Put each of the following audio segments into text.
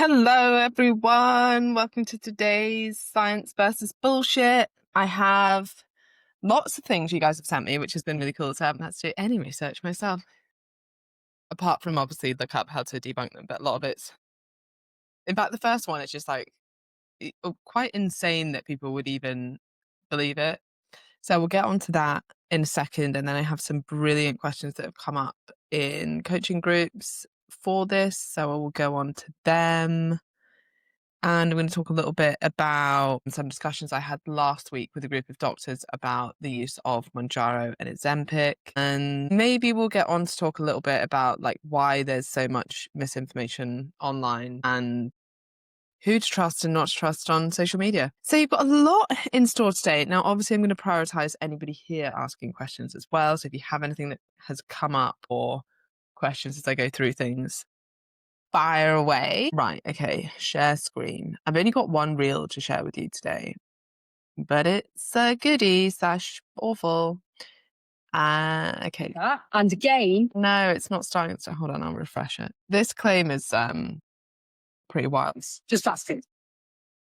Hello, everyone. Welcome to today's Science Versus Bullshit. I have lots of things you guys have sent me, which has been really cool. So I haven't had to do any research myself, apart from obviously look up how to debunk them. But a lot of it's, in fact, the first one is just like quite insane that people would even believe it. So we'll get onto that in a second. And then I have some brilliant questions that have come up in coaching groups for this. So I will go on to them. And I'm going to talk a little bit about some discussions I had last week with a group of doctors about the use of Mounjaro and Ozempic. And maybe we'll get on to talk a little bit about like why there's so much misinformation online and who to trust and not to trust on social media. So you've got a lot in store today. Now, obviously, I'm going to prioritize anybody here asking questions as well. So if you have anything that has come up or questions as I go through things, fire away. Right, okay, share screen. I've only got one reel to share with you today, but it's a goodie / awful. Okay. And again, no, it's not starting. So hold on, I'll refresh it. This claim is pretty wild. just asking.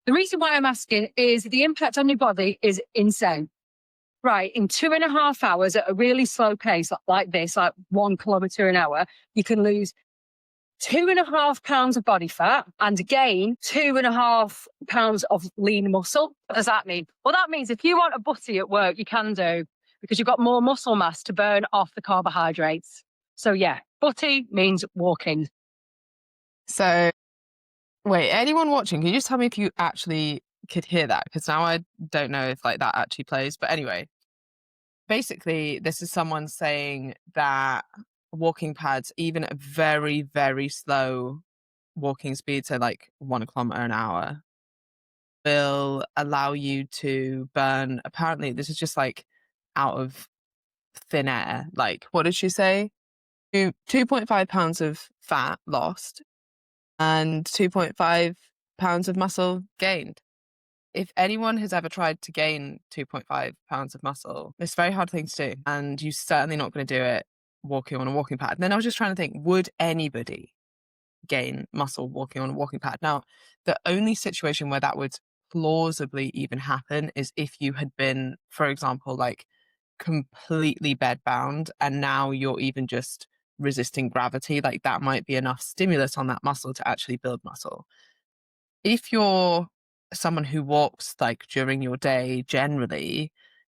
The reason why I'm asking is the impact on your body is insane. Right, in 2.5 hours at a really slow pace like this, like 1 kilometre an hour, you can lose 2.5 pounds of body fat and gain 2.5 pounds of lean muscle. What does that mean? Well, that means if you want a butty at work, you can do, because you've got more muscle mass to burn off the carbohydrates. So yeah, butty means walking. So wait, anyone watching, can you just tell me if you actually could hear that? Because now I don't know if like that actually plays. But anyway, basically, this is someone saying that walking pads, even at very, very slow walking speed, so like 1 kilometer an hour, will allow you to burn. Apparently, this is just like out of thin air. Like, what did she say? 2.5 pounds of fat lost and 2.5 pounds of muscle gained. If anyone has ever tried to gain 2.5 pounds of muscle, it's a very hard thing to do. And you're certainly not going to do it walking on a walking pad. And then I was just trying to think, would anybody gain muscle walking on a walking pad? Now, the only situation where that would plausibly even happen is if you had been, for example, like completely bedbound and now you're even just resisting gravity. Like that might be enough stimulus on that muscle to actually build muscle. If you're someone who walks like during your day generally,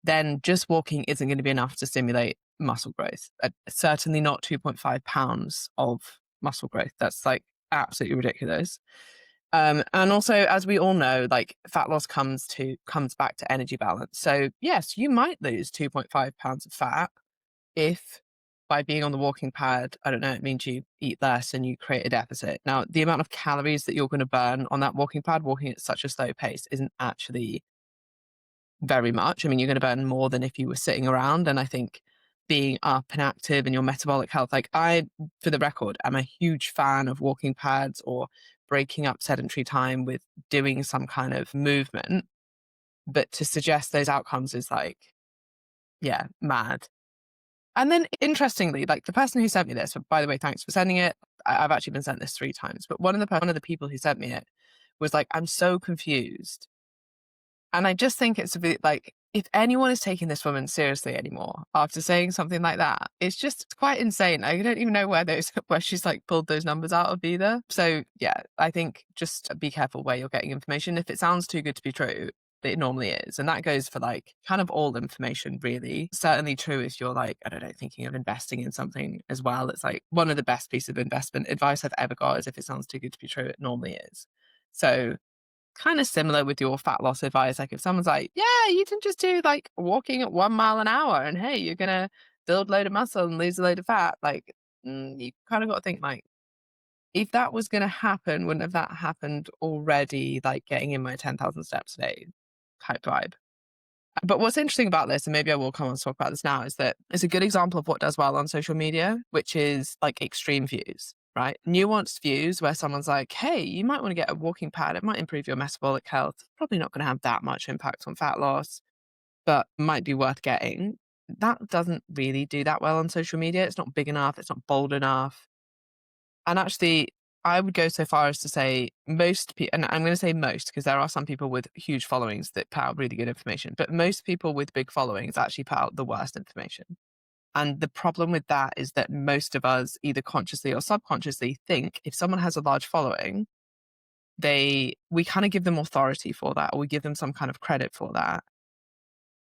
then just walking isn't going to be enough to stimulate muscle growth. Certainly not 2.5 pounds of muscle growth. That's like absolutely ridiculous. And also, as we all know, like fat loss comes back to energy balance. So yes, you might lose 2.5 pounds of fat if by being on the walking pad, I don't know, it means you eat less and you create a deficit. Now, the amount of calories that you're going to burn on that walking pad, walking at such a slow pace, isn't actually very much. I mean, you're going to burn more than if you were sitting around. And I think being up and active and your metabolic health, like I, for the record, am a huge fan of walking pads or breaking up sedentary time with doing some kind of movement. But to suggest those outcomes is like, yeah, mad. And then interestingly, like the person who sent me this, by the way, thanks for sending it. I've actually been sent this 3 times, but one of the people who sent me it was like, I'm so confused. And I just think it's a bit like, if anyone is taking this woman seriously anymore after saying something like that, it's quite insane. I don't even know where she's like pulled those numbers out of either. So yeah, I think just be careful where you're getting information. If it sounds too good to be true, it normally is. And that goes for like kind of all information, really. Certainly true if you're like, I don't know, thinking of investing in something as well. It's like one of the best pieces of investment advice I've ever got is if it sounds too good to be true, it normally is. So kind of similar with your fat loss advice. Like if someone's like, yeah, you can just do like walking at 1 mile an hour and hey, you're going to build a load of muscle and lose a load of fat. Like you kind of got to think like, if that was going to happen, wouldn't have that happened already? Like getting in my 10,000 steps a day type vibe. But what's interesting about this, and maybe I will come on to talk about this now, is that it's a good example of what does well on social media, which is like extreme views, right? Nuanced views where someone's like, hey, you might want to get a walking pad. It might improve your metabolic health. Probably not going to have that much impact on fat loss, but might be worth getting. That doesn't really do that well on social media. It's not big enough. It's not bold enough. And actually, I would go so far as to say most people, and I'm going to say most because there are some people with huge followings that put out really good information, but most people with big followings actually put out the worst information. And the problem with that is that most of us, either consciously or subconsciously, think if someone has a large following, we kind of give them authority for that, or we give them some kind of credit for that.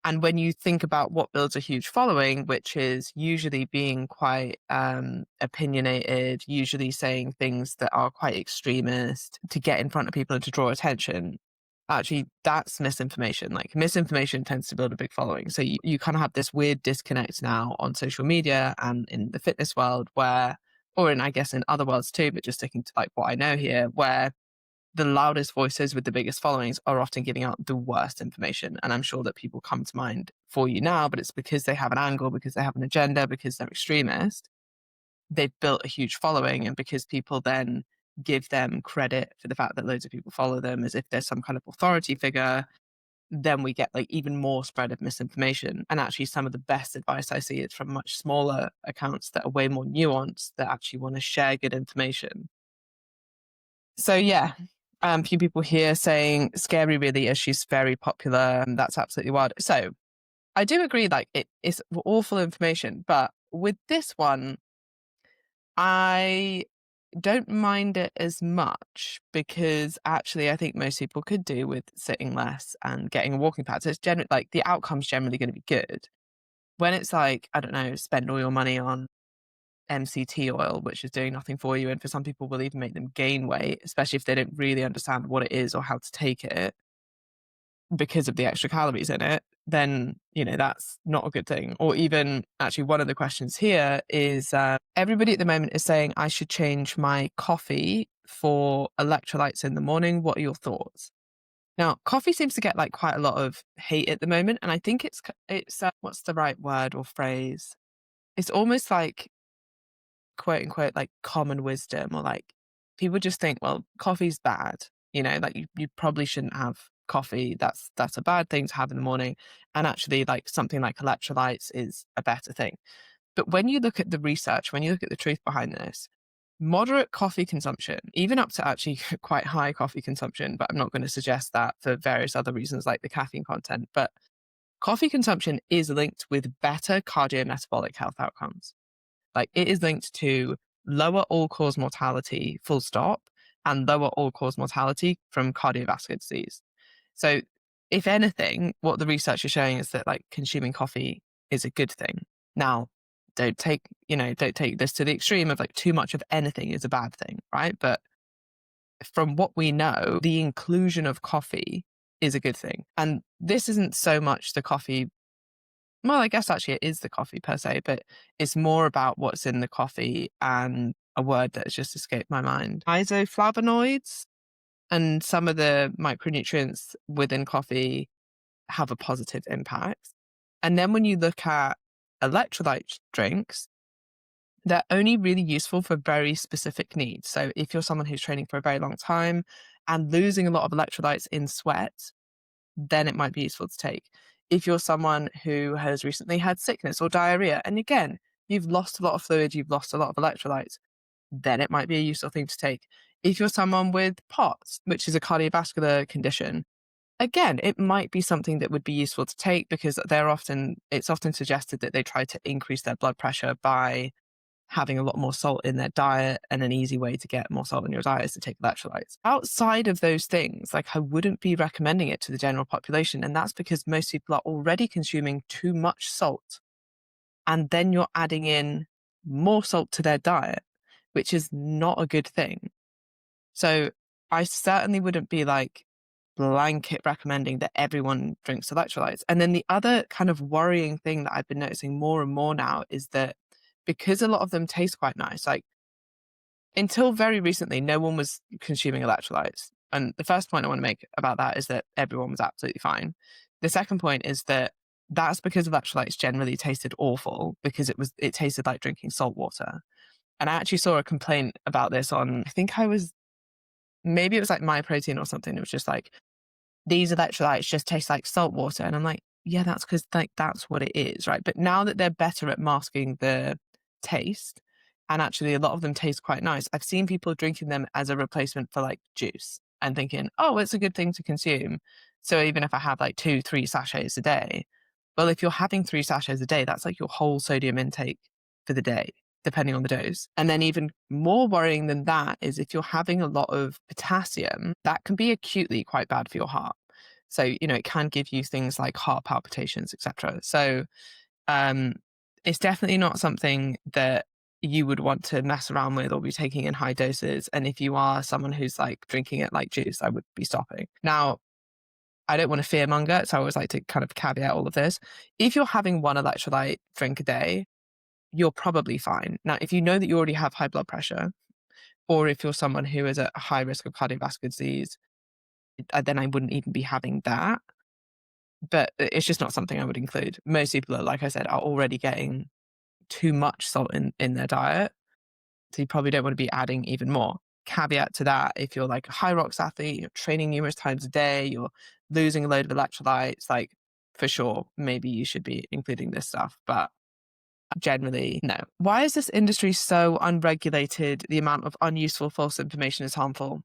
And when you think about what builds a huge following, which is usually being quite opinionated, usually saying things that are quite extremist to get in front of people and to draw attention, actually, that's misinformation. Like misinformation tends to build a big following. So you kind of have this weird disconnect now on social media and in the fitness world where, or in, I guess, in other worlds too, but just sticking to like what I know here, where the loudest voices with the biggest followings are often giving out the worst information. And I'm sure that people come to mind for you now, but it's because they have an angle, because they have an agenda, because they're extremist. They've built a huge following. And because people then give them credit for the fact that loads of people follow them as if there's some kind of authority figure, then we get like even more spread of misinformation. And actually, some of the best advice I see is from much smaller accounts that are way more nuanced, that actually want to share good information. So yeah, a few people here saying Scary really is, she's very popular, and that's absolutely wild. So I do agree, like it's awful information, but with this one, I don't mind it as much because actually I think most people could do with sitting less and getting a walking pad. So it's generally like the outcome's generally going to be good. When it's like, I don't know, spend all your money on MCT oil, which is doing nothing for you. And for some people will even make them gain weight, especially if they don't really understand what it is or how to take it because of the extra calories in it, then, that's not a good thing. Or even actually one of the questions here is everybody at the moment is saying I should change my coffee for electrolytes in the morning. What are your thoughts? Now, coffee seems to get like quite a lot of hate at the moment. And I think it's what's the right word or phrase? It's almost like quote unquote like common wisdom, or like people just think, well, coffee's bad, like you probably shouldn't have coffee. That's a bad thing to have in the morning. And actually like something like electrolytes is a better thing. But when you look at the research, when you look at the truth behind this, moderate coffee consumption, even up to actually quite high coffee consumption, but I'm not going to suggest that for various other reasons like the caffeine content, but coffee consumption is linked with better cardiometabolic health outcomes. Like it is linked to lower all-cause mortality, full stop, and lower all-cause mortality from cardiovascular disease. So if anything, what the research is showing is that like consuming coffee is a good thing. Now, don't take this to the extreme of like too much of anything is a bad thing, right? But from what we know, the inclusion of coffee is a good thing. And this isn't so much the coffee. Well, I guess actually it is the coffee per se, but it's more about what's in the coffee and a word that has just escaped my mind. Isoflavonoids and some of the micronutrients within coffee have a positive impact. And then when you look at electrolyte drinks, they're only really useful for very specific needs. So if you're someone who's training for a very long time and losing a lot of electrolytes in sweat, then it might be useful to take. If you're someone who has recently had sickness or diarrhea, and again, you've lost a lot of fluid, you've lost a lot of electrolytes, then it might be a useful thing to take. If you're someone with POTS, which is a cardiovascular condition, again, it might be something that would be useful to take because it's often suggested that they try to increase their blood pressure by having a lot more salt in their diet, and an easy way to get more salt in your diet is to take electrolytes. Outside of those things, like I wouldn't be recommending it to the general population. And that's because most people are already consuming too much salt. And then you're adding in more salt to their diet, which is not a good thing. So I certainly wouldn't be like blanket recommending that everyone drinks electrolytes. And then the other kind of worrying thing that I've been noticing more and more now is that because a lot of them taste quite nice, like until very recently, no one was consuming electrolytes. And the first point I want to make about that is that everyone was absolutely fine. The second point is that that's because electrolytes generally tasted awful because it tasted like drinking salt water. And I actually saw a complaint about this on, I think maybe it was like My Protein or something. It was just like, these electrolytes just taste like salt water. And I'm like, yeah, that's because like that's what it is, right? But now that they're better at masking the taste, And actually, a lot of them taste quite nice. I've seen people drinking them as a replacement for like juice and thinking, oh, it's a good thing to consume. So even if I have like 2, 3 sachets a day, well, if you're having 3 sachets a day, that's like your whole sodium intake for the day, depending on the dose. And then even more worrying than that is if you're having a lot of potassium, that can be acutely quite bad for your heart. So, it can give you things like heart palpitations, etc. So, um, it's definitely not something that you would want to mess around with or be taking in high doses. And if you are someone who's like drinking it like juice, I would be stopping. Now, I don't want to fearmonger, so I always like to kind of caveat all of this. If you're having one electrolyte drink a day, you're probably fine. Now, if you know that you already have high blood pressure, or if you're someone who is at a high risk of cardiovascular disease, then I wouldn't even be having that. But it's just not something I would include. Most people are, like I said, are already getting too much salt in their diet. So you probably don't want to be adding even more. Caveat to that, if you're like a high rocks athlete, you're training numerous times a day, you're losing a load of electrolytes, like for sure, maybe you should be including this stuff. But generally, no. Why is this industry so unregulated? The amount of unuseful false information is harmful.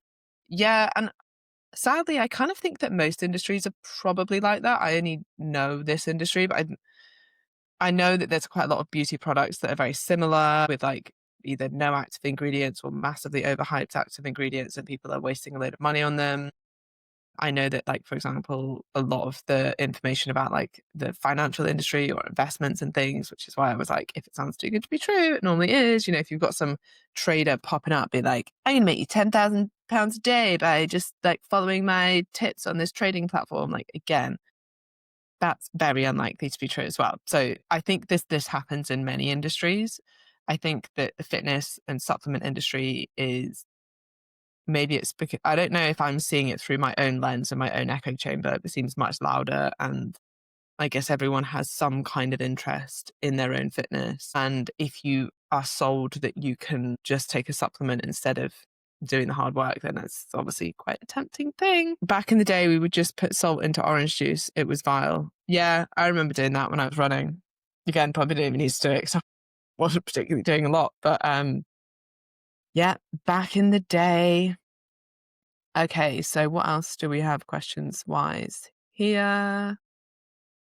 Yeah, and sadly, I kind of think that most industries are probably like that. I only know this industry, but I know that there's quite a lot of beauty products that are very similar with like either no active ingredients or massively overhyped active ingredients, and people are wasting a load of money on them. I know that, like, for example, a lot of the information about like the financial industry or investments and things, which is why I was like, if it sounds too good to be true, it normally is. If you've got some trader popping up, be like, I can make you £10,000 a day by just like following my tips on this trading platform. Like, again, that's very unlikely to be true as well. So I think this happens in many industries. I think that the fitness and supplement industry is, maybe it's because I don't know if I'm seeing it through my own lens and my own echo chamber. It seems much louder, and I guess everyone has some kind of interest in their own fitness. And if you are sold that you can just take a supplement instead of doing the hard work, then that's obviously quite a tempting thing. Back in the day, we would just put salt into orange juice. It was vile. Yeah, I remember doing that when I was running. Again, probably didn't even need to do it because I wasn't particularly doing a lot. But yeah, back in the day. Okay, so what else do we have questions wise here?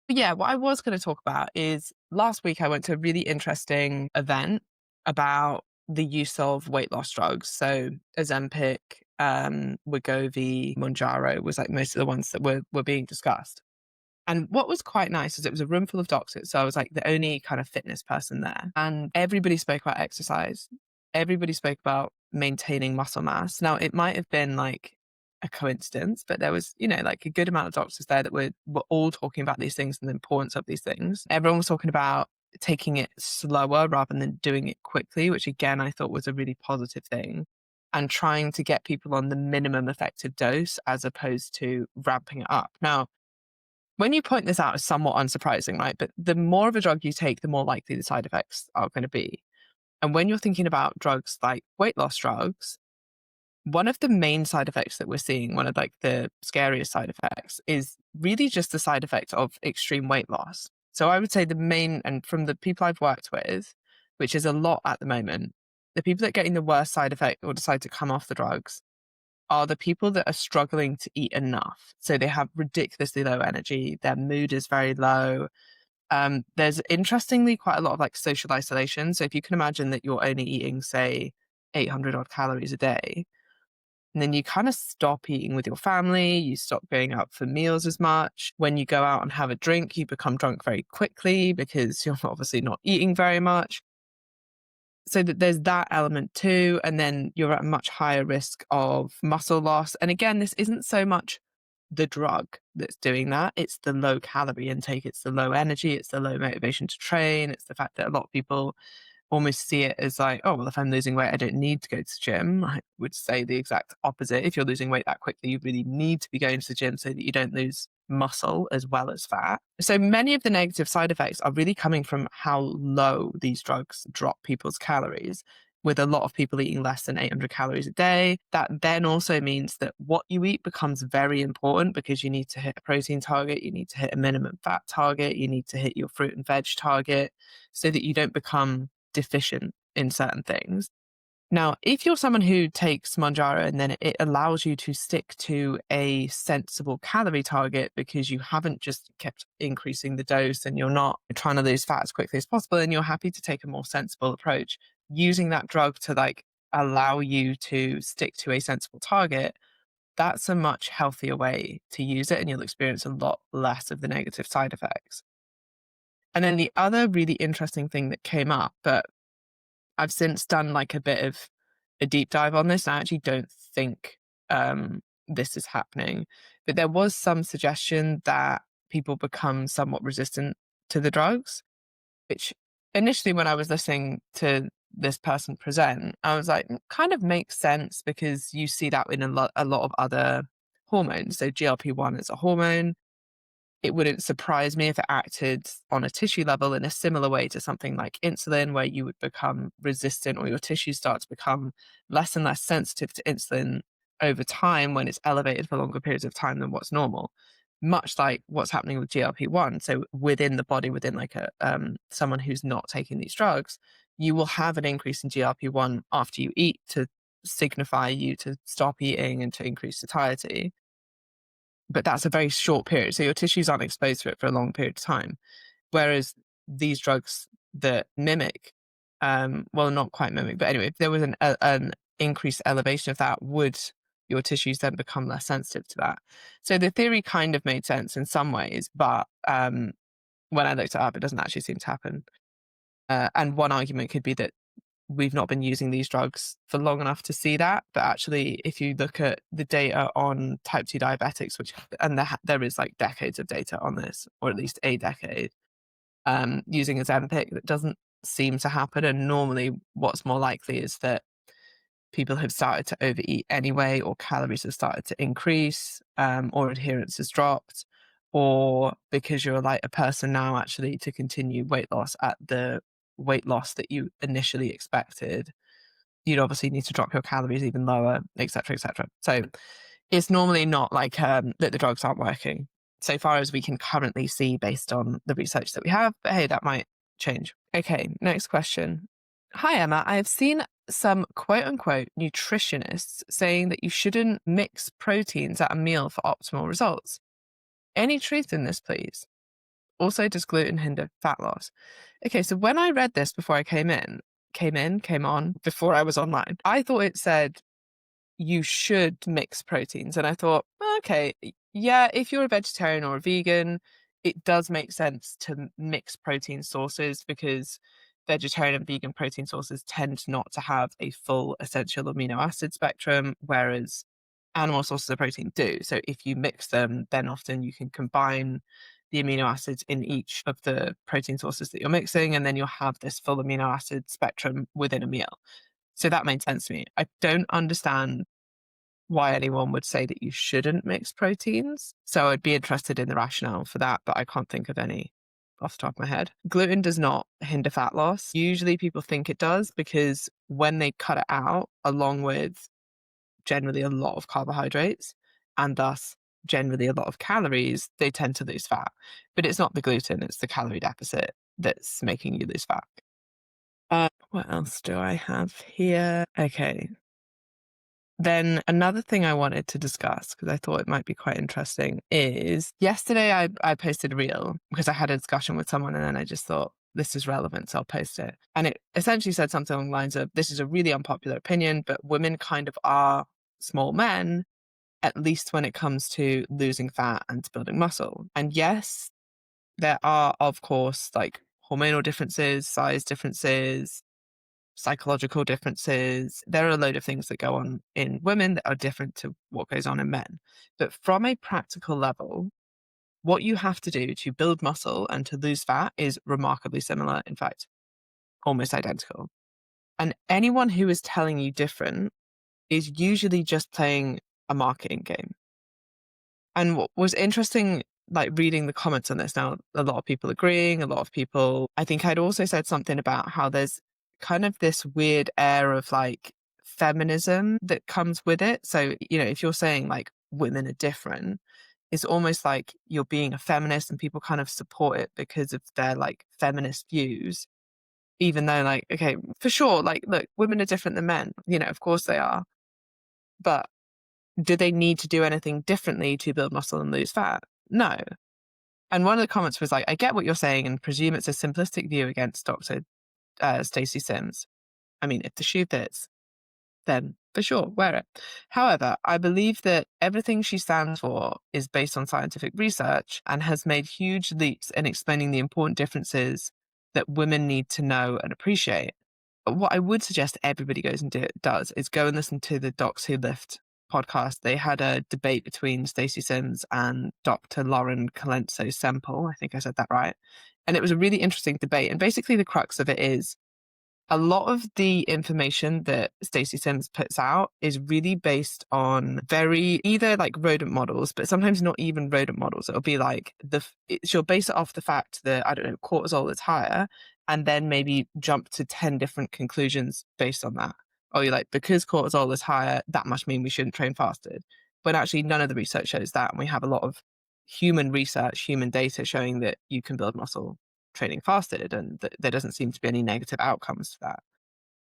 Yeah, what I was going to talk about is last week I went to a really interesting event about the use of weight loss drugs. So Ozempic, Wegovy, Mounjaro was like most of the ones that were being discussed. And what was quite nice is it was a room full of doctors. So I was like the only kind of fitness person there. And everybody spoke about exercise. Everybody spoke about maintaining muscle mass. Now, it might have been like a coincidence, but there was, like a good amount of doctors there that were all talking about these things and the importance of these things. Everyone was talking about taking it slower rather than doing it quickly, which again, I thought was a really positive thing. And trying to get people on the minimum effective dose as opposed to ramping it up. Now, when you point this out, it's somewhat unsurprising, right? But the more of a drug you take, the more likely the side effects are going to be. And when you're thinking about drugs like weight loss drugs, one of the main side effects that we're seeing, one of like the scariest side effects, is really just the side effect of extreme weight loss. So I would say the main, and from the people I've worked with, which is a lot at the moment, the people that are getting the worst side effect or decide to come off the drugs are the people that are struggling to eat enough. So they have ridiculously low energy. Their mood is very low. There's interestingly quite a lot of like social isolation. So if you can imagine that you're only eating, say, 800 odd calories a day, and then you kind of stop eating with your family, you stop going out for meals as much. When you go out and have a drink, you become drunk very quickly because you're obviously not eating very much. So that there's that element too. And then you're at a much higher risk of muscle loss. And again, this isn't so much the drug that's doing that. It's the low calorie intake. It's the low energy. It's the low motivation to train. It's the fact that a lot of people almost see it as like, oh, well, if I'm losing weight, I don't need to go to the gym. I would say the exact opposite. If you're losing weight that quickly, you really need to be going to the gym so that you don't lose muscle as well as fat. So many of the negative side effects are really coming from how low these drugs drop people's calories, with a lot of people eating less than 800 calories a day. That then also means that what you eat becomes very important because you need to hit a protein target, you need to hit a minimum fat target, you need to hit your fruit and veg target so that you don't become deficient in certain things. Now, if you're someone who takes Manjaro and then it allows you to stick to a sensible calorie target because you haven't just kept increasing the dose and you're not trying to lose fat as quickly as possible, and you're happy to take a more sensible approach, using that drug to like allow you to stick to a sensible target, that's a much healthier way to use it, and you'll experience a lot less of the negative side effects. And then the other really interesting thing that came up, but I've since done like a bit of a deep dive on this. I actually don't think this is happening, but there was some suggestion that people become somewhat resistant to the drugs, which initially, when I was listening to this person present, I was like, kind of makes sense because you see that in a lot of other hormones. So GLP-1 is a hormone. It wouldn't surprise me if it acted on a tissue level in a similar way to something like insulin, where you would become resistant or your tissues start to become less and less sensitive to insulin over time when it's elevated for longer periods of time than what's normal. Much like what's happening with GLP-1. So within the body, within like a someone who's not taking these drugs, you will have an increase in GLP-1 after you eat to signify you to stop eating and to increase satiety, but that's a very short period. So your tissues aren't exposed to it for a long period of time. Whereas these drugs that mimic, well, not quite mimic, but anyway, if there was an increased elevation of that, would your tissues then become less sensitive to that? So the theory kind of made sense in some ways, but when I looked it up, it doesn't actually seem to happen. And one argument could be that we've not been using these drugs for long enough to see that. But actually, if you look at the data on type 2 diabetics, and there is like decades of data on this, or at least a decade, using Ozempic, that doesn't seem to happen. And normally what's more likely is that people have started to overeat anyway, or calories have started to increase, or adherence has dropped, or because you're like a person now actually to continue weight loss at the weight loss that you initially expected, you'd obviously need to drop your calories even lower, etc., etc. So it's normally not like that the drugs aren't working, so far as we can currently see based on the research that we have. But hey, that might change. Okay, next question. Hi, Emma. I have seen some quote unquote nutritionists saying that you shouldn't mix proteins at a meal for optimal results. Any truth in this, please? Also, does gluten hinder fat loss? Okay, so when I read this before I came on, before I was online, I thought it said you should mix proteins. And I thought, okay, yeah, if you're a vegetarian or a vegan, it does make sense to mix protein sources because vegetarian and vegan protein sources tend not to have a full essential amino acid spectrum, whereas animal sources of protein do. So if you mix them, then often you can combine the amino acids in each of the protein sources that you're mixing, and then you'll have this full amino acid spectrum within a meal. So that made sense to me. I don't understand why anyone would say that you shouldn't mix proteins. So I'd be interested in the rationale for that, but I can't think of any off the top of my head. Gluten does not hinder fat loss. Usually people think it does because when they cut it out, along with generally a lot of carbohydrates and thus generally a lot of calories, they tend to lose fat. But it's not the gluten, it's the calorie deficit that's making you lose fat. What else do I have here? Okay. Then another thing I wanted to discuss, because I thought it might be quite interesting, is yesterday I posted a reel because I had a discussion with someone and then I just thought, this is relevant, so I'll post it. And it essentially said something along the lines of, this is a really unpopular opinion, but women kind of are small men, at least when it comes to losing fat and to building muscle. And yes, there are, of course, like hormonal differences, size differences, psychological differences. There are a load of things that go on in women that are different to what goes on in men. But from a practical level, what you have to do to build muscle and to lose fat is remarkably similar. In fact, almost identical. And anyone who is telling you different is usually just playing a marketing game. And what was interesting, like reading the comments on this now, a lot of people agreeing, a lot of people, I think I'd also said something about how there's kind of this weird air of like feminism that comes with it. So, if you're saying like women are different, it's almost like you're being a feminist and people kind of support it because of their like feminist views. even though, like, okay, for sure, like, look, women are different than men, of course they are. But do they need to do anything differently to build muscle and lose fat? No. And one of the comments was like, I get what you're saying and presume it's a simplistic view against Dr. Stacey Sims. I mean, if the shoe fits, then for sure, wear it. However, I believe that everything she stands for is based on scientific research and has made huge leaps in explaining the important differences that women need to know and appreciate. But what I would suggest everybody goes and does is go and listen to the Docs Who Lift podcast. They had a debate between Stacey Sims and Dr. Lauren Colenso Semple. I think I said that right. And it was a really interesting debate. And basically the crux of it is a lot of the information that Stacey Sims puts out is really based on very either like rodent models, but sometimes not even rodent models. It'll be like she'll base it off the fact that, I don't know, cortisol is higher, and then maybe jump to 10 different conclusions based on that. Or you're like, because cortisol is higher, that must mean we shouldn't train fasted. But actually, none of the research shows that. And we have a lot of human research, human data showing that you can build muscle training fasted, and there doesn't seem to be any negative outcomes to that.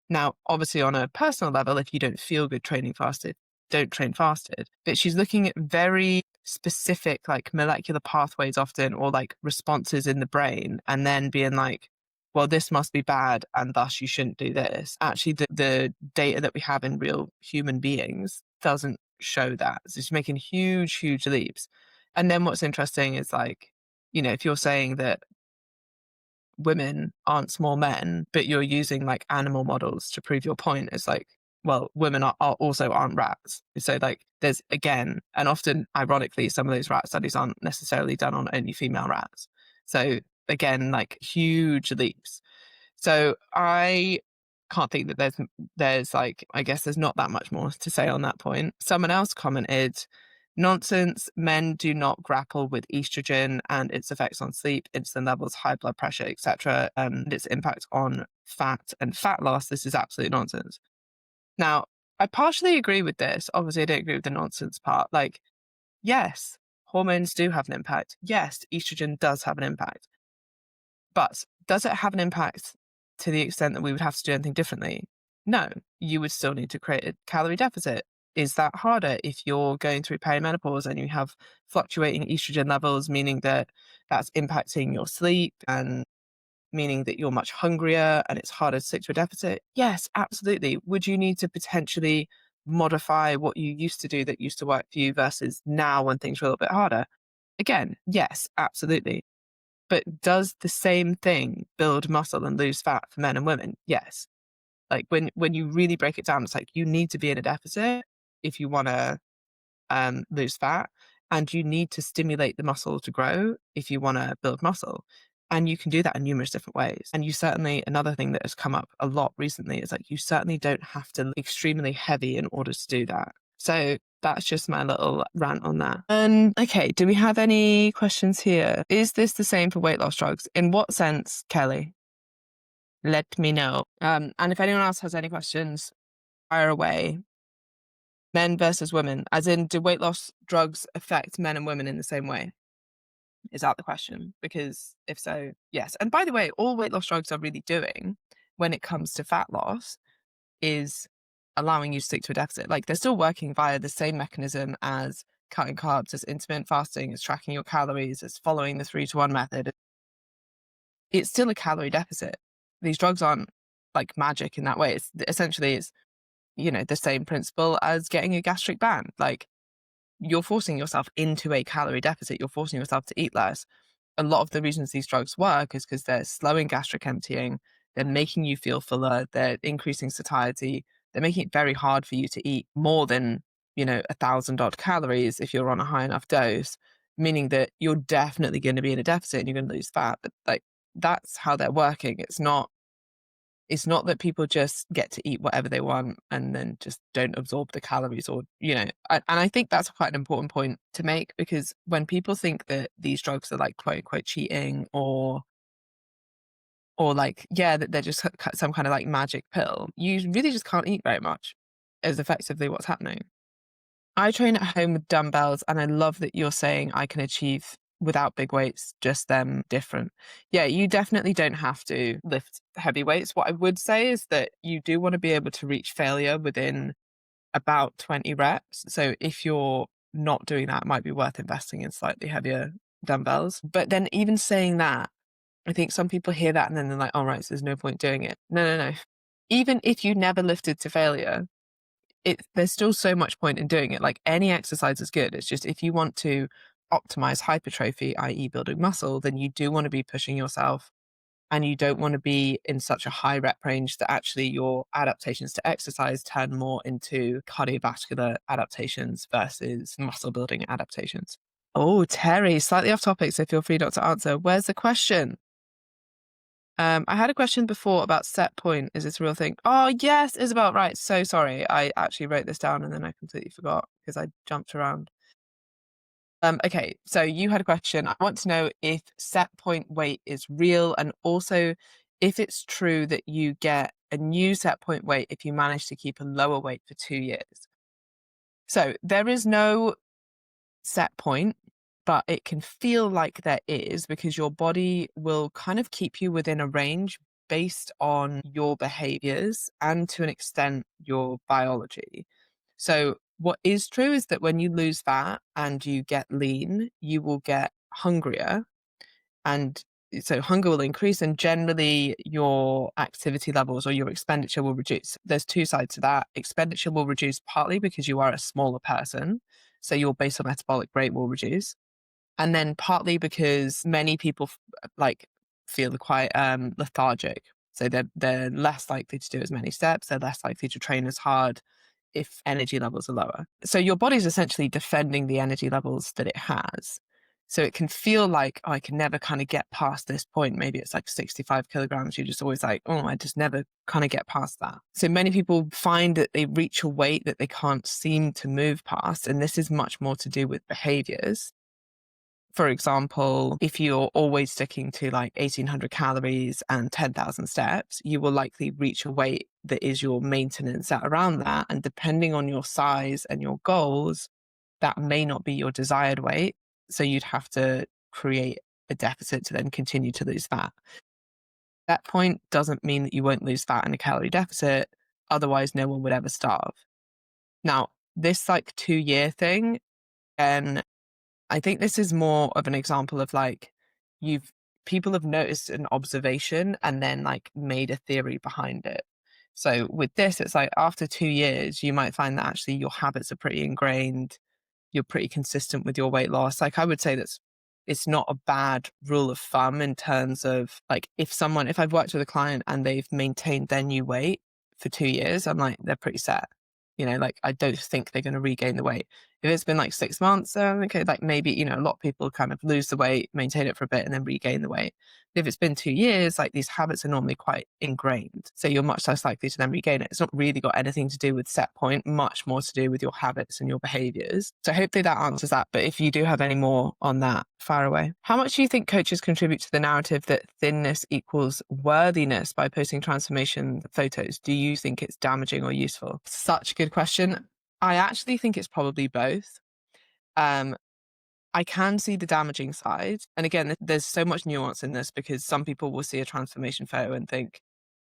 Now, obviously, on a personal level, if you don't feel good training fasted, don't train fasted. But she's looking at very specific, like molecular pathways often, or like responses in the brain, and then being like, well, this must be bad, and thus you shouldn't do this. Actually, the data that we have in real human beings doesn't show that. So she's making huge, huge leaps. And then what's interesting is like, if you're saying that women aren't small men, but you're using like animal models to prove your point, it's like, well, women are also aren't rats. So like there's, again, and often ironically, some of those rat studies aren't necessarily done on only female rats. So again, like huge leaps. So I can't think that there's like, I guess there's not that much more to say on that point. Someone else commented, nonsense, men do not grapple with estrogen and its effects on sleep, insulin levels, high blood pressure, etc., and its impact on fat and fat loss. This is absolute nonsense. Now, I partially agree with this. Obviously, I don't agree with the nonsense part. Like, yes, hormones do have an impact. Yes, estrogen does have an impact. But does it have an impact to the extent that we would have to do anything differently? No, you would still need to create a calorie deficit. Is that harder if you're going through perimenopause and you have fluctuating estrogen levels, meaning that that's impacting your sleep and meaning that you're much hungrier and it's harder to stick to a deficit? Yes, absolutely. Would you need to potentially modify what you used to do that used to work for you versus now when things are a little bit harder? Again, yes, absolutely. But does the same thing build muscle and lose fat for men and women? Yes. Like when you really break it down, it's like you need to be in a deficit if you want to lose fat, and you need to stimulate the muscle to grow if you want to build muscle. And you can do that in numerous different ways. And you certainly, another thing that has come up a lot recently is like you certainly don't have to extremely heavy in order to do that. So that's just my little rant on that. And okay, do we have any questions here? Is this the same for weight loss drugs? In what sense, Kelly? Let me know. And if anyone else has any questions, fire away. Men versus women, as in, do weight loss drugs affect men and women in the same way? Is that the question? Because if so, yes. And by the way, all weight loss drugs are really doing when it comes to fat loss is allowing you to stick to a deficit. Like they're still working via the same mechanism as cutting carbs, as intermittent fasting, as tracking your calories, as following the 3-to-1 method. It's still a calorie deficit. These drugs aren't like magic in that way. It's essentially the same principle as getting a gastric band. Like you're forcing yourself into a calorie deficit. You're forcing yourself to eat less. A lot of the reasons these drugs work is because they're slowing gastric emptying. They're making you feel fuller. They're increasing satiety. They're making it very hard for you to eat more than, 1,000 odd calories if you're on a high enough dose, meaning that you're definitely going to be in a deficit and you're going to lose fat. But like, that's how they're working. It's not that people just get to eat whatever they want and then just don't absorb the calories or, and I think that's quite an important point to make, because when people think that these drugs are like quote unquote cheating or like, yeah, that they're just some kind of like magic pill, you really just can't eat very much is effectively what's happening. I train at home with dumbbells and I love that you're saying I can achieve without big weights, just them different. Yeah, you definitely don't have to lift heavy weights. What I would say is that you do want to be able to reach failure within about 20 reps. So if you're not doing that, it might be worth investing in slightly heavier dumbbells. But then even saying that, I think some people hear that and then they're like, all right, so there's no point doing it. No. Even if you never lifted to failure, there's still so much point in doing it. Like any exercise is good. It's just if you want to optimize hypertrophy, i.e. building muscle, then you do want to be pushing yourself and you don't want to be in such a high rep range that actually your adaptations to exercise turn more into cardiovascular adaptations versus muscle building adaptations. Oh, Terry, slightly off topic, so feel free not to answer. Where's the question? I had a question before about set point. Is this a real thing? Oh, yes, Isabel. Right. So sorry. I actually wrote this down and then I completely forgot because I jumped around. Okay, so you had a question. I want to know if set point weight is real and also if it's true that you get a new set point weight if you manage to keep a lower weight for 2 years. So there is no set point, but it can feel like there is because your body will kind of keep you within a range based on your behaviors and to an extent your biology. So what is true is that when you lose fat and you get lean, you will get hungrier and so hunger will increase and generally your activity levels or your expenditure will reduce. There's two sides to that. Expenditure will reduce partly because you are a smaller person. So your basal metabolic rate will reduce. And then partly because many people like feel quite lethargic. So they're less likely to do as many steps. They're less likely to train as hard if energy levels are lower. So your body's essentially defending the energy levels that it has. So it can feel like, oh, I can never kind of get past this point. Maybe it's like 65 kilograms. You're just always like, oh, I just never kind of get past that. So many people find that they reach a weight that they can't seem to move past. And this is much more to do with behaviors. For example, if you're always sticking to like 1800 calories and 10,000 steps, you will likely reach a weight that is your maintenance at around that. And depending on your size and your goals, that may not be your desired weight. So you'd have to create a deficit to then continue to lose fat. That point doesn't mean that you won't lose fat in a calorie deficit. Otherwise, no one would ever starve. Now, this like 2-year thing, and I think this is more of an example of like people have noticed an observation and then like made a theory behind it. So with this, it's like after 2 years, you might find that actually your habits are pretty ingrained. You're pretty consistent with your weight loss. Like I would say it's not a bad rule of thumb in terms of like if I've worked with a client and they've maintained their new weight for 2 years, I'm like, they're pretty set. Like I don't think they're going to regain the weight. If it's been like 6 months, okay, like maybe, a lot of people kind of lose the weight, maintain it for a bit and then regain the weight. If it's been 2 years, like these habits are normally quite ingrained. So you're much less likely to then regain it. It's not really got anything to do with set point, much more to do with your habits and your behaviors. So hopefully that answers that. But if you do have any more on that, fire away. How much do you think coaches contribute to the narrative that thinness equals worthiness by posting transformation photos? Do you think it's damaging or useful? Such a good question. I actually think it's probably both. I can see the damaging side. And again, there's so much nuance in this because some people will see a transformation photo and think,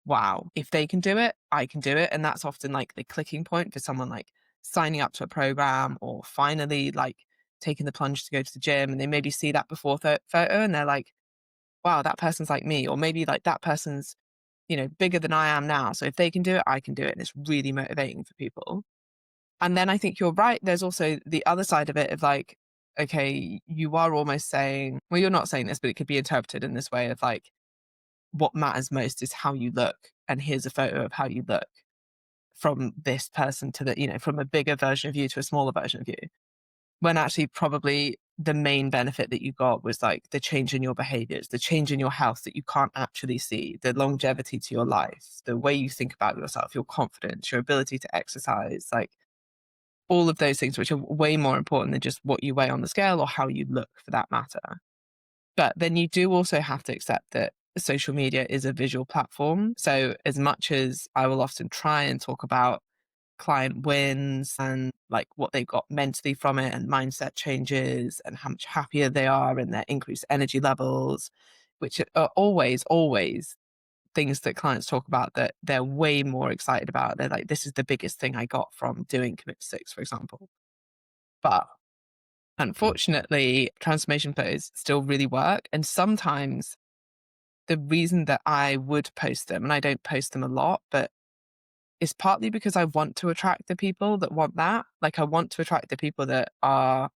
wow, if they can do it, I can do it. And that's often like the clicking point for someone like signing up to a program or finally like taking the plunge to go to the gym. And they maybe see that before photo and they're like, wow, that person's like me. Or maybe like that person's, bigger than I am now. So if they can do it, I can do it. And it's really motivating for people. And then I think you're right. There's also the other side of it of like, okay, you are almost saying, well, you're not saying this, but it could be interpreted in this way of like, what matters most is how you look. And here's a photo of how you look from this person to from a bigger version of you to a smaller version of you. When actually probably the main benefit that you got was like the change in your behaviors, the change in your health that you can't actually see, the longevity to your life, the way you think about yourself, your confidence, your ability to exercise, like all of those things, which are way more important than just what you weigh on the scale or how you look for that matter. But then you do also have to accept that social media is a visual platform. So as much as I will often try and talk about client wins and like what they've got mentally from it and mindset changes and how much happier they are and their increased energy levels, which are always things that clients talk about that they're way more excited about. They're like, this is the biggest thing I got from doing Commit to Six, for example. But unfortunately, transformation photos still really work. And sometimes the reason that I would post them, and I don't post them a lot, but it's partly because I want to attract the people that want that. Like I want to attract the people that are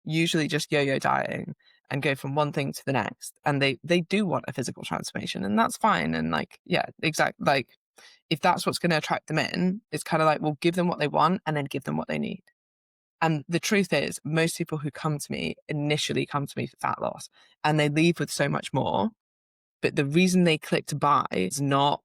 usually just yo-yo dieting and go from one thing to the next. And they do want a physical transformation, and that's fine. And like, yeah, exactly. Like if that's what's going to attract them in, it's kind of like, we'll give them what they want and then give them what they need. And the truth is, most people who come to me initially come to me for fat loss and they leave with so much more. But the reason they clicked buy is not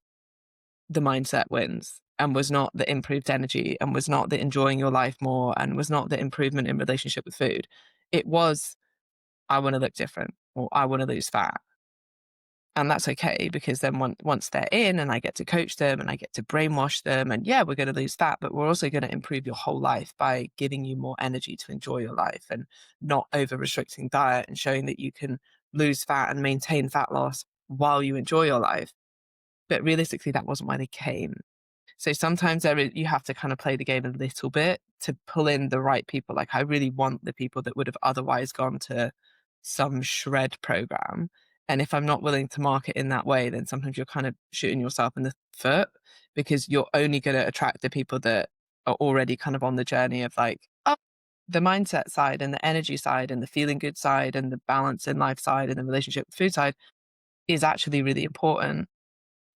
the mindset wins and was not the improved energy and was not the enjoying your life more and was not the improvement in relationship with food. It was, I want to look different or I want to lose fat. And that's okay, because then once they're in and I get to coach them and I get to brainwash them, and yeah, we're going to lose fat, but we're also going to improve your whole life by giving you more energy to enjoy your life and not over restricting diet and showing that you can lose fat and maintain fat loss while you enjoy your life. But realistically, that wasn't why they came. So sometimes you have to kind of play the game a little bit to pull in the right people. Like I really want the people that would have otherwise gone to some shred program. And if I'm not willing to market in that way, then sometimes you're kind of shooting yourself in the foot, because you're only going to attract the people that are already kind of on the journey of like, oh, the mindset side and the energy side and the feeling good side and the balance in life side and the relationship with food side is actually really important.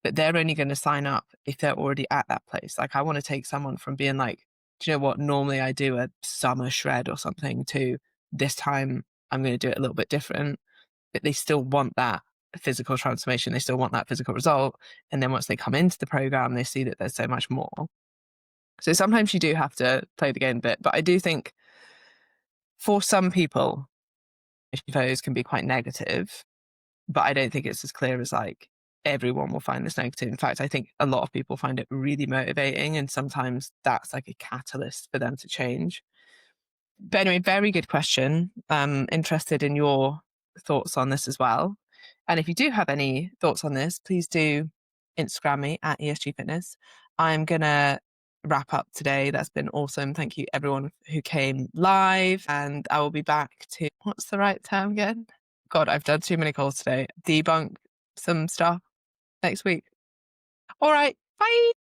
But they're only going to sign up if they're already at that place. Like I want to take someone from being like, do you know what, normally I do a summer shred or something, to this time I'm going to do it a little bit different. But they still want that physical transformation. They still want that physical result. And then once they come into the program, they see that there's so much more. So sometimes you do have to play the game a bit. But I do think for some people, photos can be quite negative, but I don't think it's as clear as like everyone will find this negative. In fact, I think a lot of people find it really motivating, and sometimes that's like a catalyst for them to change. But anyway, very good question. Interested in your thoughts on this as well. And if you do have any thoughts on this, please do Instagram me at ESG Fitness. I'm going to wrap up today. That's been awesome. Thank you everyone who came live, and I will be back to, what's the right term again? God, I've done too many calls today. Debunk some stuff next week. All right. Bye.